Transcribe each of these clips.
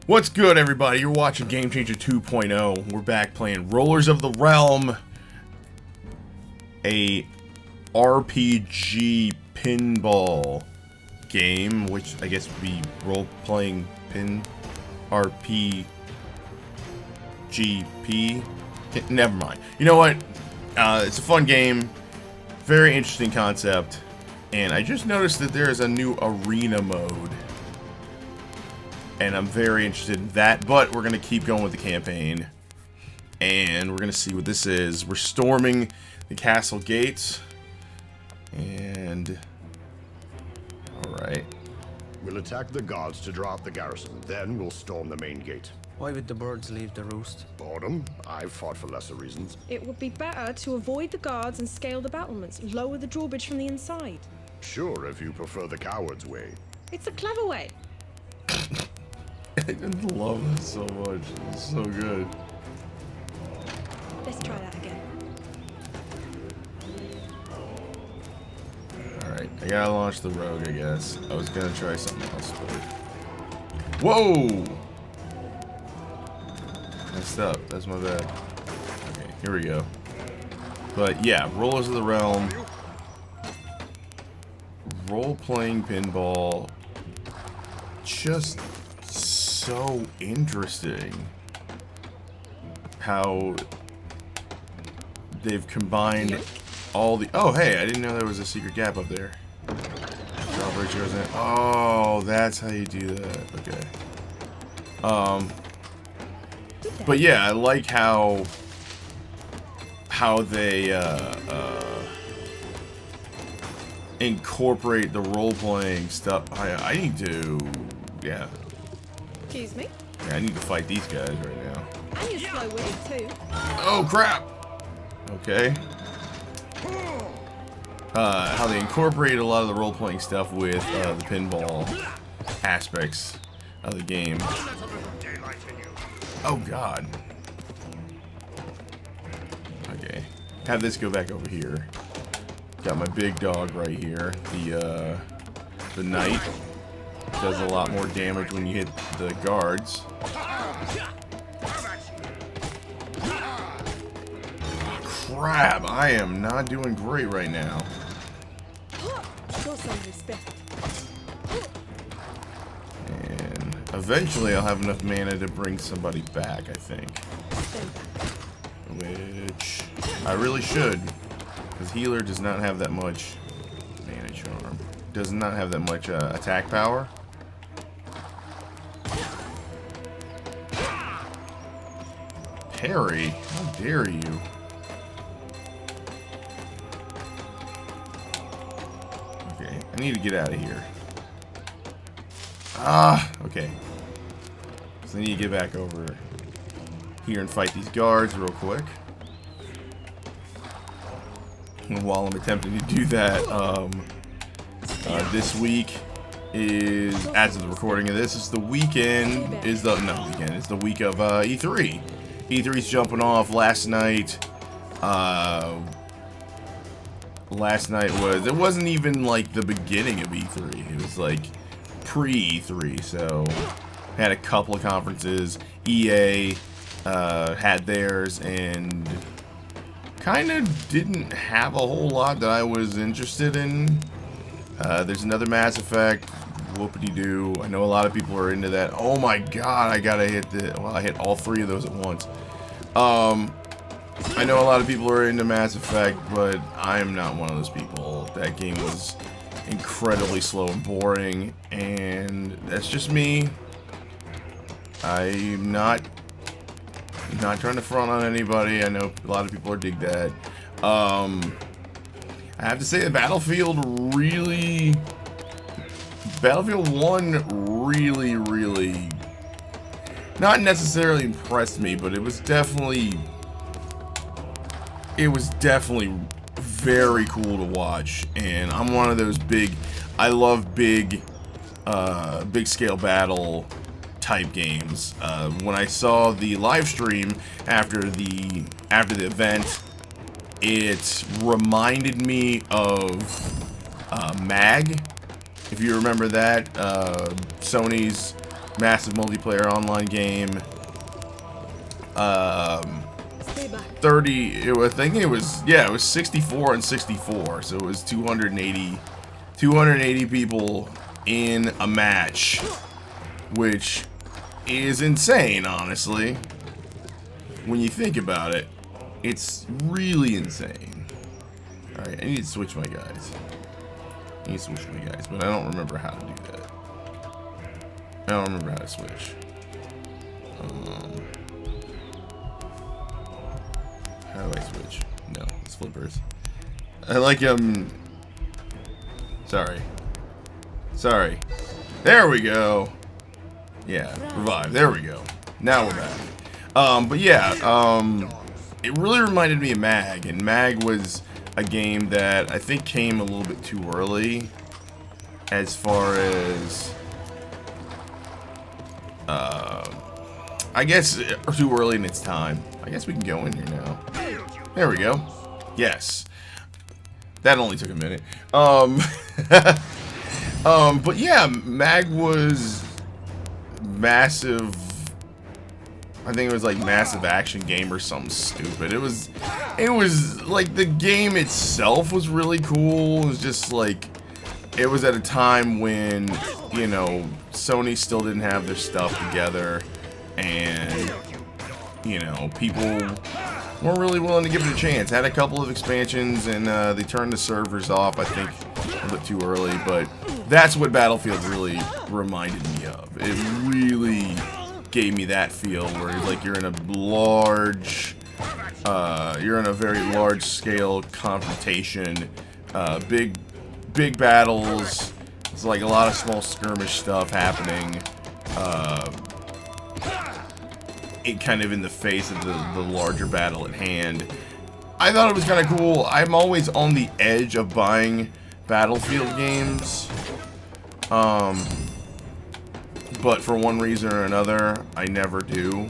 What's good, everybody? You're watching Game Changer 2.0. We're back playing Rollers of the Realm, a RPG pinball game, which I guess would be role-playing pin RPG GP. Never mind. You know what? It's a fun game, very interesting concept, and I just noticed that there is a new arena mode. And I'm very interested in that, but we're going to keep going with the campaign. And we're going to see what this is. We're storming the castle gates. And... alright. We'll attack the guards to draw out the garrison. Then we'll storm the main gate. Why would the birds leave the roost? Boredom? I've fought for lesser reasons. It would be better to avoid the guards and scale the battlements. Lower the drawbridge from the inside. Sure, if you prefer the coward's way. It's a clever way. I love this so much. It's so good. Let's try that again. Alright, I gotta launch the rogue, I guess. I was gonna try something else, but... whoa! Messed up. That's my bad. Okay, here we go. But yeah, Rollers of the Realm. Role-playing pinball. Just... so interesting how they've combined all the... oh, hey, I didn't know there was a secret gap up there. Drawbridge goes in. Oh, that's how you do that. Okay. But yeah, I like how they incorporate the role-playing stuff. I need to... yeah. Excuse me? Yeah, I need to fight these guys right now. And you're slow-witted too. Oh, crap! Okay. How they incorporate a lot of the role-playing stuff with the pinball aspects of the game. Oh, God. Okay. Have this go back over here. Got my big dog right here. The knight. Does a lot more damage when you hit the guards. Oh, crap, I am not doing great right now. Show some respect. And eventually I'll have enough mana to bring somebody back, I think. Which I really should. Because healer does not have that much mana charm. Does not have that much attack power. Harry, how dare you? Okay, I need to get out of here. Ah, okay. So I need to get back over here and fight these guards real quick. And while I'm attempting to do that, this week is, as of the recording of this, is the weekend, it's the week of E3. E3's jumping off last night. Last night was, it wasn't even like the beginning of E3. It was like pre-E3. So had a couple of conferences. EA had theirs and kind of didn't have a whole lot that I was interested in. There's another Mass Effect. Whoopity-doo. I know a lot of people are into that. Oh my god, I gotta hit the... well, I hit all three of those at once. I know a lot of people are into Mass Effect, but I'm not one of those people. That game was incredibly slow and boring, and that's just me. I'm not trying to front on anybody. I know a lot of people are dig that. I have to say the Battlefield 1 really not necessarily impressed me, but it was definitely very cool to watch. And I'm one of those I love big scale battle type games. When I saw the live stream after the event, it reminded me of MAG. If you remember that, Sony's massive multiplayer online game. Stay back. 30, I think it was, yeah, it was 64 and 64, so it was 280 people in a match, which is insane, honestly. When you think about it, it's really insane. Alright, I need to switch my guys. But I don't remember how to do that. I don't remember how to switch. How do I switch? No, it's flippers. I like Sorry. There we go. Yeah, revive. There we go. Now we're back. But yeah, it really reminded me of Mag, and Mag was a game that I think came a little bit too early as far as I guess too early in its time. I guess we can go in here now. There we go. Yes. That only took a minute. But yeah, Mag was massive. I think it was like massive action game or something stupid. It was like the game itself was really cool. It was just like, it was at a time when, you know, Sony still didn't have their stuff together, and, you know, people weren't really willing to give it a chance. Had a couple of expansions, and they turned the servers off, I think, a bit too early, but that's what Battlefield really reminded me of. It really gave me that feel where, like, you're in a very large scale confrontation, big battles. It's like a lot of small skirmish stuff happening, it kind of in the face of the larger battle at hand. I thought it was kind of cool. I'm always on the edge of buying Battlefield games, but for one reason or another, I never do.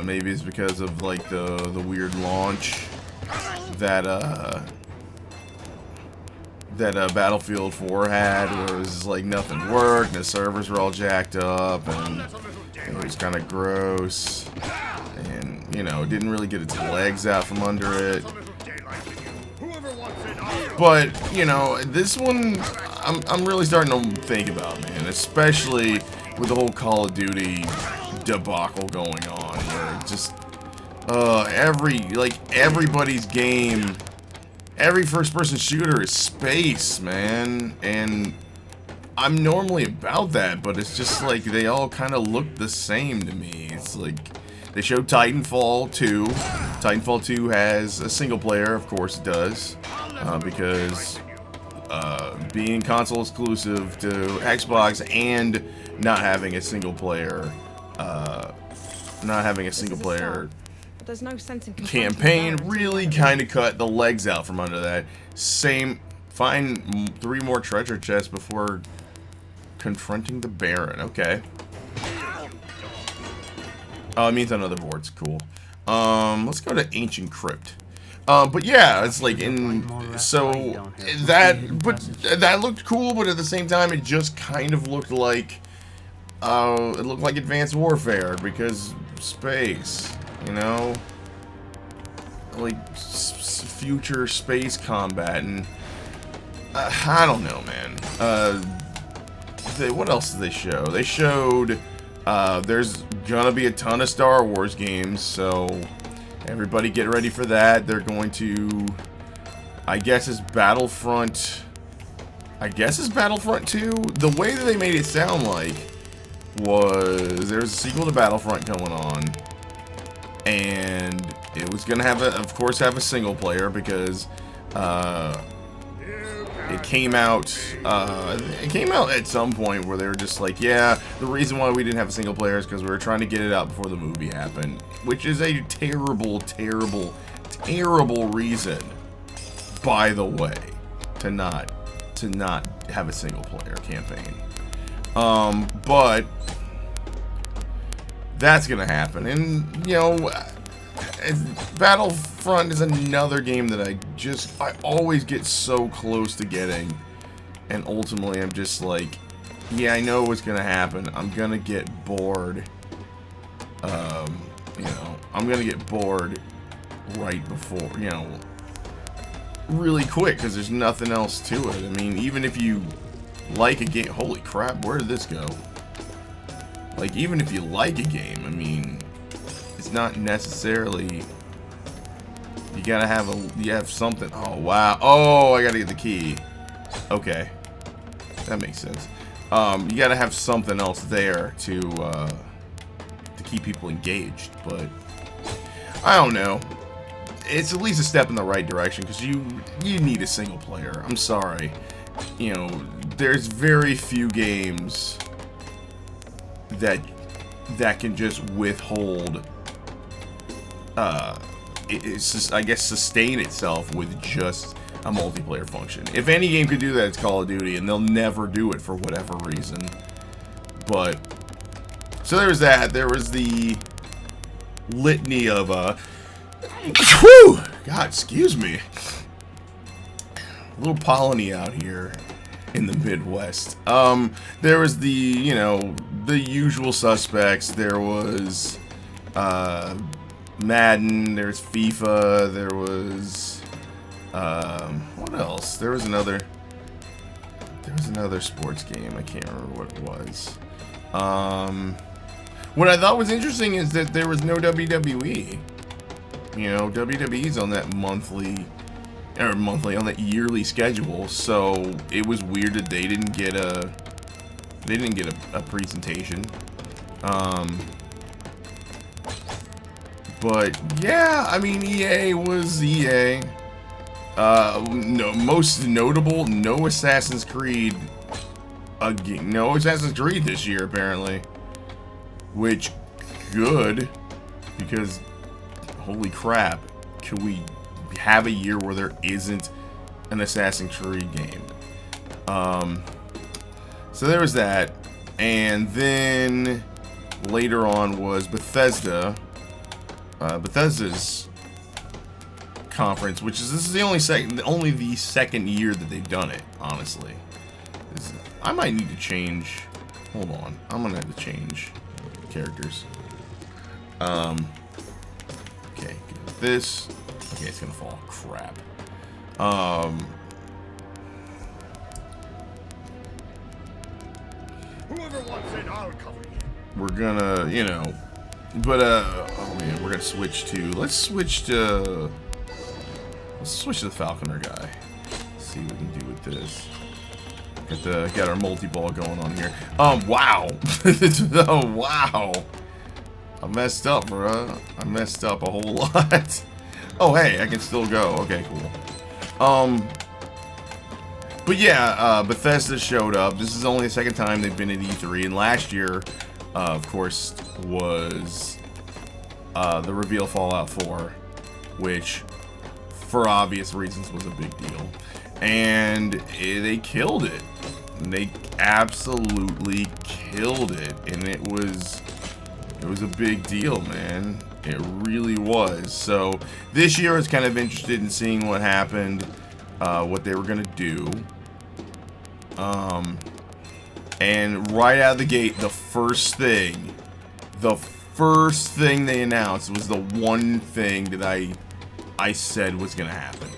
Maybe it's because of like the weird launch that Battlefield 4 had, where it was like nothing worked, and the servers were all jacked up, and it was kind of gross, and, you know, it didn't really get its legs out from under it. But, you know, this one, I'm really starting to think about, man, especially with the whole Call of Duty debacle going on, where it just, everybody's game, every first-person shooter is space, man, and I'm normally about that, but it's just like they all kind of look the same to me. It's like they showed Titanfall 2. Titanfall 2 has a single player, of course it does, because being console exclusive to Xbox and not having a single player, But there's no sense in campaign really kind of cut the legs out from under that. Find 3 more treasure chests before confronting the Baron. Okay. Oh, it means another board's cool. Let's go to Ancient Crypt. But yeah, it's like that looked cool, but at the same time, it just kind of looked like Advanced Warfare, because space, you know, like future space combat, and I don't know, man. What else did they show? They showed there's gonna be a ton of Star Wars games, so everybody get ready for that. They're going to, I guess it's Battlefront 2. The way that they made it sound like was there's a sequel to Battlefront going on, and it was gonna have of course have a single player, because it came out at some point where they were just like, yeah, the reason why we didn't have a single player is because we were trying to get it out before the movie happened, which is a terrible, terrible, terrible reason, by the way, to not have a single player campaign. But that's gonna happen, and, you know, Battlefront is another game that I always get so close to getting, and ultimately I'm just like, yeah, I know what's gonna happen. I'm gonna get bored. You know, I'm gonna get bored right before, you know, really quick, because there's nothing else to it. I mean, even if you like a game, holy crap, where did this go? Like, even if you like a game, I mean, it's not necessarily, you gotta have you have something. Oh, wow. Oh, I gotta get the key. Okay. That makes sense. You gotta have something else there to keep people engaged, but I don't know. It's at least a step in the right direction, because you need a single player. I'm sorry. You know, there's very few games that can just withhold it's just, I guess, sustain itself with just a multiplayer function. If any game could do that, it's Call of Duty, and they'll never do it for whatever reason. But so there was that. There was the litany of whew, God, excuse me. A little polleny out here in the Midwest. There was the, you know, the usual suspects. There was Madden, there's FIFA, there was what else? There was another sports game. I can't remember what it was. What I thought was interesting is that there was no WWE. You know, WWE's on that on that yearly schedule, so it was weird that they didn't get a presentation. But yeah, I mean, EA was EA. No, most notable, no Assassin's Creed. No Assassin's Creed this year, apparently. Which, good, because holy crap, could we have a year where there isn't an Assassin's Creed game? So there was that, and then later on was Bethesda's conference, which is this is the only second year that they've done it. Honestly, I might need to change. Hold on, I'm gonna have to change characters. Okay, this. Okay, it's gonna fall. Crap. Whoever wants in, I'll cover you. We're gonna, you know, but oh man, we're gonna switch to. Let's switch to the Falconer guy. Let's see what we can do with this. Got our multi-ball going on here. Wow. Oh, wow. I messed up, bro. I messed up a whole lot. Oh, hey, I can still go. Okay, cool. But yeah, Bethesda showed up. This is only the second time they've been at E3, and last year, of course, was the reveal Fallout 4, which, for obvious reasons, was a big deal. And they killed it. They absolutely killed it, and it was a big deal, man. It really was. So this year I was kind of interested in seeing what happened, what they were gonna do. And right out of the gate, the first thing they announced was the one thing that I said was gonna happen.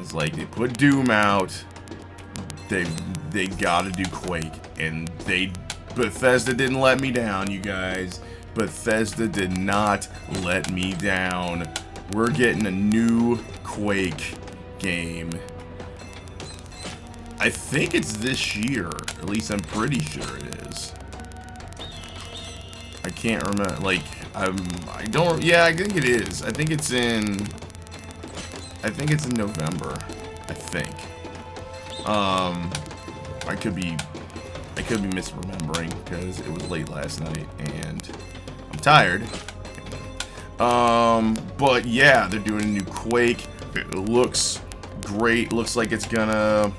It's like they put Doom out. They gotta do Quake, and Bethesda didn't let me down, you guys. Bethesda did not let me down. We're getting a new Quake game. I think it's this year. At least I'm pretty sure it is. I can't remember. Like, I don't. Yeah, I think it is. I think it's in November. I think. I could be misremembering because it was late last night and I'm tired. But yeah, they're doing a new Quake. It looks great. Looks like it is gonna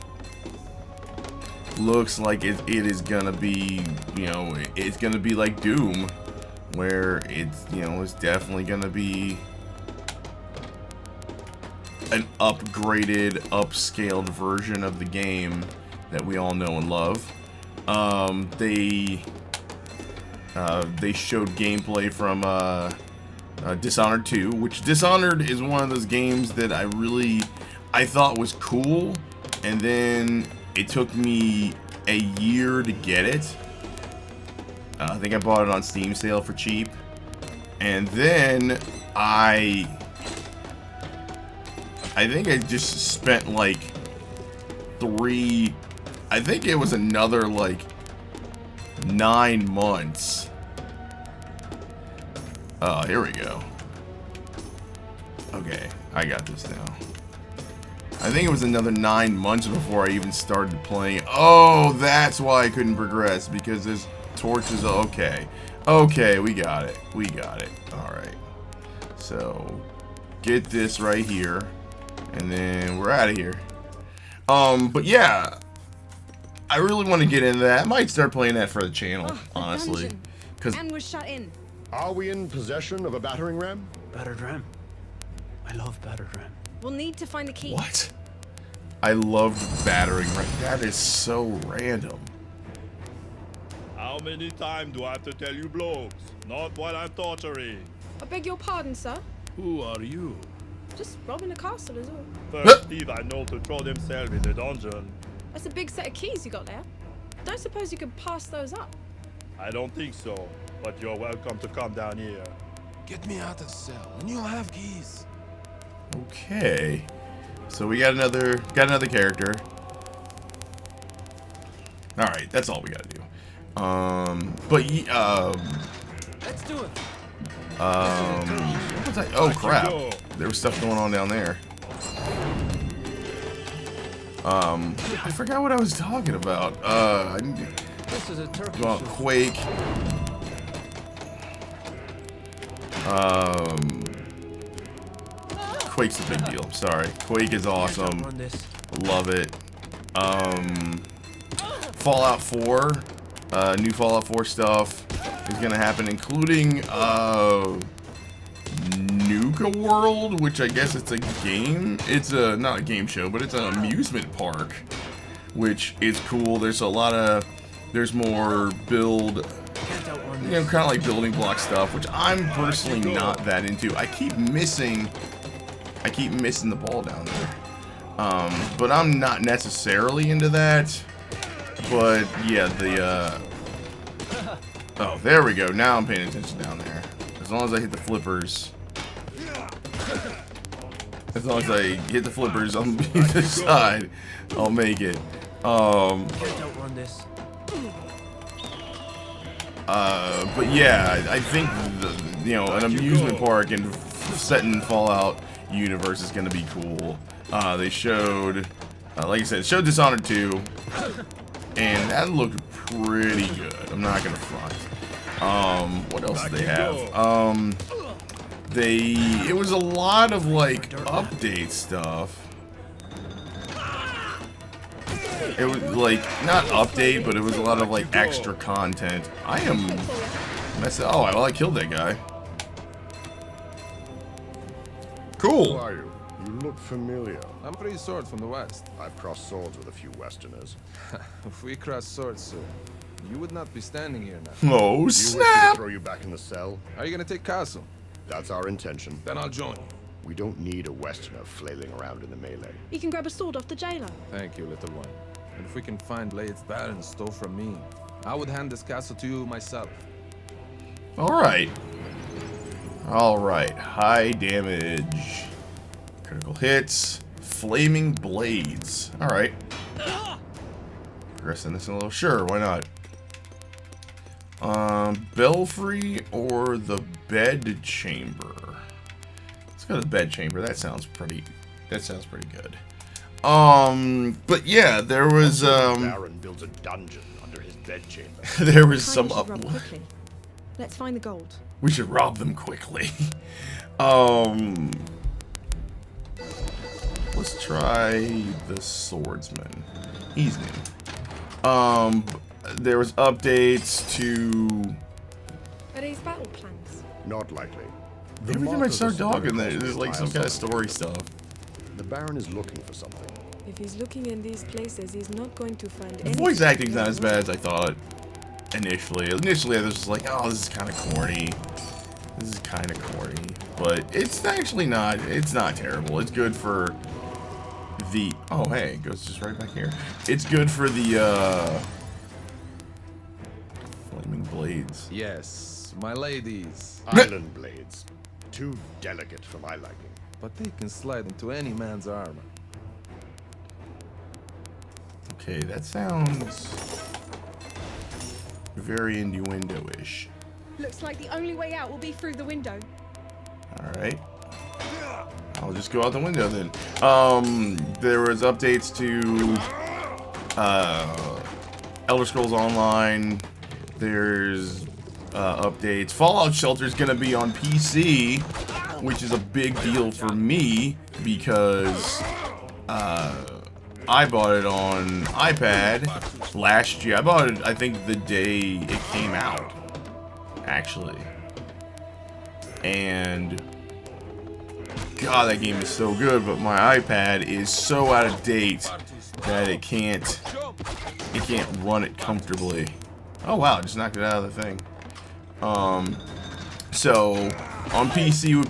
be, you know, it's gonna be like Doom, where it's, you know, it's definitely gonna be an upgraded, upscaled version of the game that we all know and love. They showed gameplay from Dishonored 2, which Dishonored is one of those games that I thought was cool, and then it took me a year to get it. I think I bought it on Steam sale for cheap, and then I think I just spent like I think it was another like 9 months. Oh, here we go. Okay, I got this now. I think it was another 9 months before I even started playing. Oh, that's why I couldn't progress, because there's torches. Okay. Okay, we got it. We got it. Alright. So, get this right here. And then we're out of here. But yeah. I really want to get into that. I might start playing that for the channel, honestly. And we're shut in. Are we in possession of a battering ram? Battered ram. I love battered ram. We'll need to find the key. What? I loved battering ram. That is so random. How many times do I have to tell you blokes? Not while I'm torturing. I beg your pardon, sir. Who are you? Just robbing a castle is all. First thief I know to throw themselves in the dungeon. That's a big set of keys you got there. Don't suppose you could pass those up? I don't think so, but you're welcome to come down here. Get me out of the cell, and you'll have keys. Okay. So we got another character. Alright, that's all we gotta do. Let's do it. What was I? Oh crap. There was stuff going on down there. I forgot what I was talking about. I need to This is a turkey go on shoot. Quake. Quake's a big deal. I'm sorry. Quake is awesome. Run this. Love it. Fallout 4, new Fallout 4 stuff is gonna happen, including Nuka World, which I guess it's a game. It's not a game show, but it's an amusement park, which is cool. There's more build, Can't outrun you this. know, kind of like building block stuff, which I'm personally not that into. I keep missing the ball down there. But I'm not necessarily into that. But yeah, oh, there we go. Now I'm paying attention down there. As long as I hit the flippers. As long as I hit the flippers on either side, I'll make it. Can't outrun this. But yeah, I think an amusement park and set in Fallout universe is gonna be cool. They showed, like I said, showed Dishonored 2, and that looked pretty good. I'm not gonna front. What else did they have? It was a lot of like update stuff. It was like not update, but it was a lot of like extra content. I am messing. Oh, well, I killed that guy. Who Cool. are you? You look familiar. I'm pretty sword from the west. I've crossed swords with a few Westerners. If we cross swords, sir, you would not be standing here now. Oh You wish me to snap! throw you back in the cell? Are you gonna take castle? That's our intention. Then I'll join you. We don't need a Westerner flailing around in the melee. You can grab a sword off the jailer. Thank you, little one. And if we can find blades Baron stole from me, I would hand this castle to you myself. Alright. Alright. High damage. Critical hits. Flaming blades. Alright. Progressing this a little. Sure, why not? Belfry or the bed chamber? Let's go to the bed chamber. That sounds pretty good. But yeah, there was Baron builds a dungeon under his bedchamber. there was Time some we should rob quickly. Let's find the gold. We should rob them quickly. Let's try the swordsman. He's new. There was updates to. Are these battle plans? Not likely. Every time I start talking, there's like some kind of story stuff. The Baron is looking for something. If he's looking in these places, he's not going to find The anything. voice acting's not as bad as I thought initially. Initially, I was just like, oh, this is kind of corny. This is kind of corny. But it's actually not. It's not terrible. It's good for the... Oh, hey, it goes just right back here. It's good for the, flaming blades. Yes, my ladies. Island blades. Too delicate for my liking. But they can slide into any man's armor. Okay, that sounds very innuendo-ish. Looks like the only way out will be through the window. Alright. I'll just go out the window then. There was updates to Elder Scrolls Online. There's updates. Fallout Shelter is gonna be on PC, which is a big deal for me because I bought it on iPad last year. I bought it, I think, the day it came out, actually. And God, that game is so good, but my iPad is so out of date that it can't run it comfortably. Oh wow, I just knocked it out of the thing. So on PC would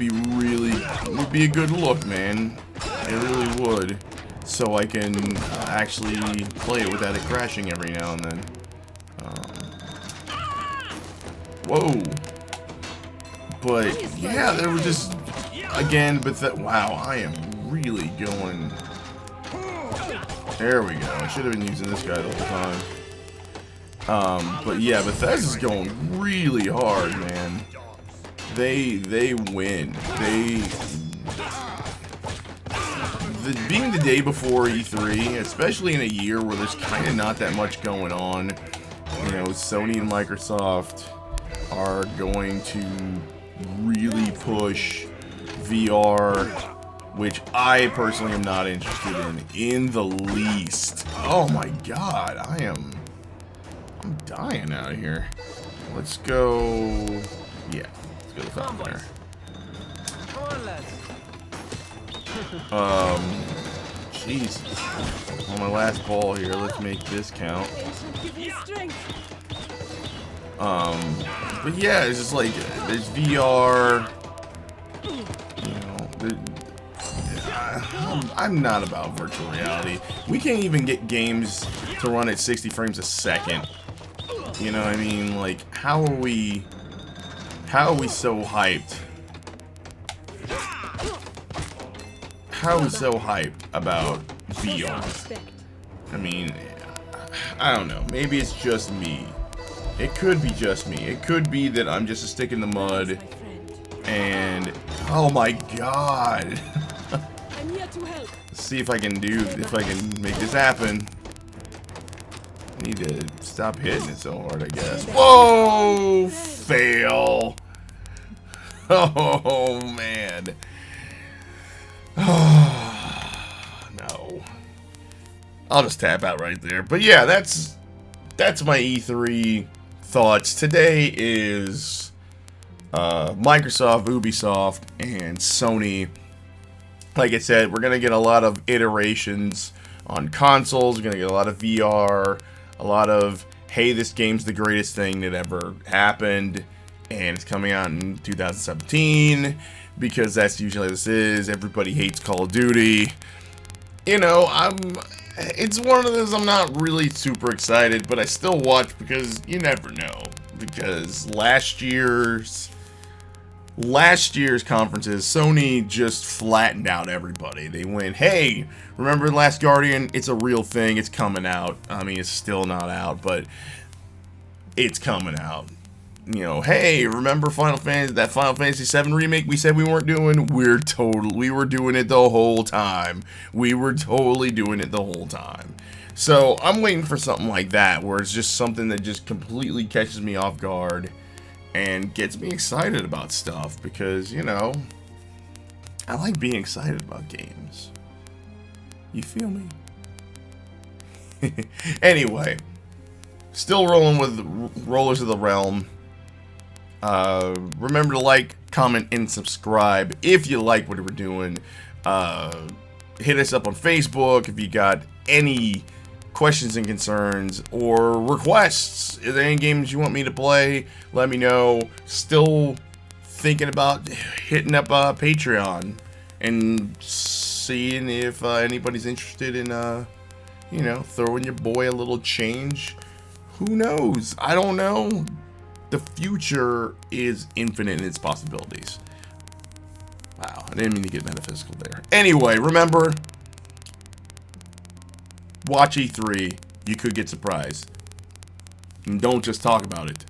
be a good look, man. It really would. So I can actually play it without it crashing every now and then. Whoa. But yeah, there was just again, but that wow, I am really going. There we go. I should have been using this guy the whole time. But yeah, Bethesda's going really hard, man. They win. Being the day before E3, especially in a year where there's kind of not that much going on, you know, Sony and Microsoft are going to really push VR, which I personally am not interested in the least. Oh my God, I'm dying out here. Let's go. Yeah, let's go to the top there. Come on, lads. Jesus. On my last ball here, let's make this count. But yeah, it's just like there's VR. You know, I'm not about virtual reality. We can't even get games to run at 60 frames a second. You know what I mean? Like, how are we so hyped? How are we so hyped about VR? I mean, I don't know. Maybe it's just me. It could be just me. It could be that I'm just a stick in the mud. And oh my God! I'm here to help. Let's see if I can make this happen. I need to stop hitting it so hard, I guess. Whoa! Fail. Oh man. No. I'll just tap out right there. But yeah, that's my E3 thoughts. Today is Microsoft, Ubisoft, and Sony. Like I said, we're gonna get a lot of iterations on consoles. We're gonna get a lot of VR, a lot of, hey, this game's the greatest thing that ever happened, and it's coming out in 2017 because that's usually how this is. Everybody hates Call of Duty. You know, it's one of those I'm not really super excited, but I still watch because you never know. Because last year's conferences, Sony just flattened out everybody. They went, hey, remember Last Guardian? It's a real thing. It's coming out. I mean, it's still not out, but it's coming out. You know, hey, remember Final Fantasy VII remake we said we weren't doing? We were doing it the whole time. We were totally doing it the whole time. So I'm waiting for something like that, where it's just something that just completely catches me off guard and gets me excited about stuff, because, you know, I like being excited about games. You feel me? Anyway, still rolling with Rollers of the Realm. Remember to like, comment, and subscribe if you like what we're doing. hit us up on Facebook if you got any questions and concerns or requests. Is there any games you want me to play? Let me know. Still thinking about hitting up Patreon and seeing if anybody's interested in, you know, throwing your boy a little change. Who knows? I don't know. The future is infinite in its possibilities. Wow, I didn't mean to get metaphysical there. Anyway, remember, watch E3. You could get surprised. And don't just talk about it.